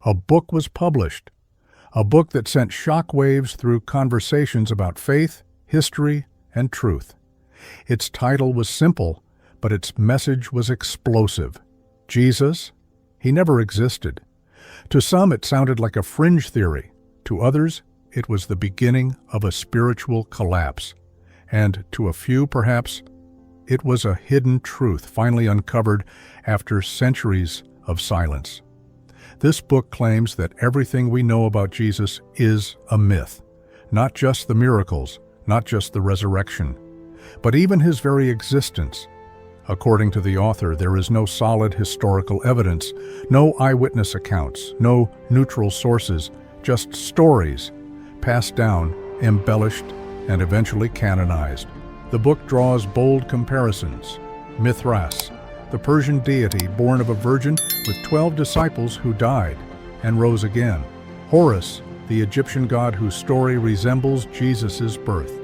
A book was published, a book that sent shockwaves through conversations about faith, history, and truth. Its title was simple, but its message was explosive. Jesus? He never existed. To some, it sounded like a fringe theory. To others, it was the beginning of a spiritual collapse. And to a few, perhaps, it was a hidden truth finally uncovered after centuries of silence. This book claims that everything we know about Jesus is a myth. Not just the miracles, not just the resurrection, but even his very existence. According to the author, there is no solid historical evidence, no eyewitness accounts, no neutral sources, just stories, passed down, embellished, and eventually canonized. The book draws bold comparisons. Mithras, the Persian deity born of a virgin with 12 disciples who died and rose again. Horus, the Egyptian god whose story resembles Jesus' birth.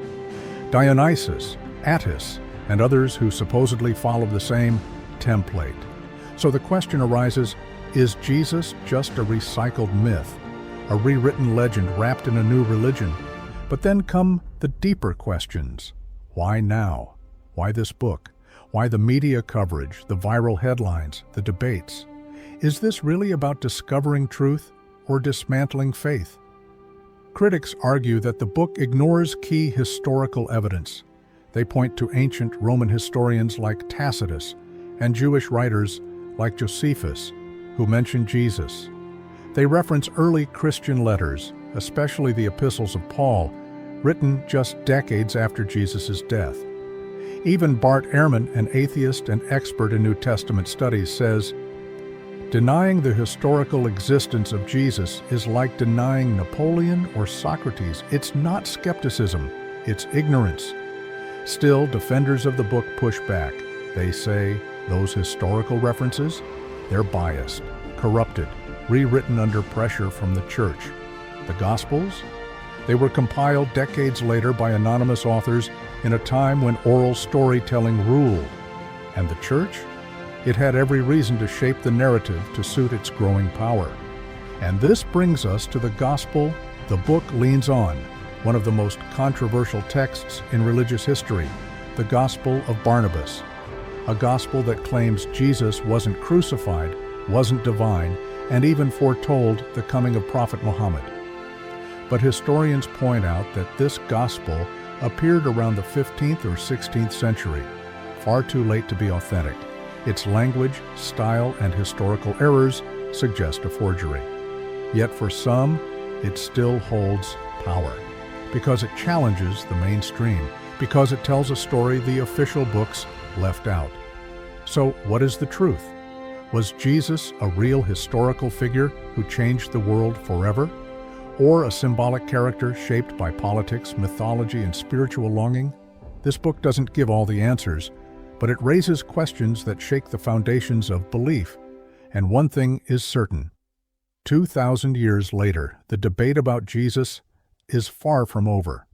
Dionysus, Attis, and others who supposedly follow the same template. So the question arises, is Jesus just a recycled myth, a rewritten legend wrapped in a new religion? But then come the deeper questions. Why now? Why this book? Why the media coverage, the viral headlines, the debates? Is this really about discovering truth or dismantling faith? Critics argue that the book ignores key historical evidence. They point to ancient Roman historians like Tacitus and Jewish writers like Josephus, who mention Jesus. They reference early Christian letters, especially the epistles of Paul, written just decades after Jesus' death. Even Bart Ehrman, an atheist and expert in New Testament studies, says, "Denying the historical existence of Jesus is like denying Napoleon or Socrates. It's not skepticism, it's ignorance." Still, defenders of the book push back. They say those historical references, they're biased, corrupted, rewritten under pressure from the church. The Gospels? They were compiled decades later by anonymous authors in a time when oral storytelling ruled. And the church? It had every reason to shape the narrative to suit its growing power. And this brings us to the gospel the book leans on, one of the most controversial texts in religious history, the Gospel of Barnabas, a gospel that claims Jesus wasn't crucified, wasn't divine, and even foretold the coming of Prophet Muhammad. But historians point out that this gospel appeared around the 15th or 16th century, far too late to be authentic. Its language, style, and historical errors suggest a forgery. Yet for some, it still holds power, because it challenges the mainstream, because it tells a story the official books left out. So what is the truth? Was Jesus a real historical figure who changed the world forever? Or a symbolic character shaped by politics, mythology, and spiritual longing? This book doesn't give all the answers, but it raises questions that shake the foundations of belief. And one thing is certain. 2,000 years later, the debate about Jesus is far from over.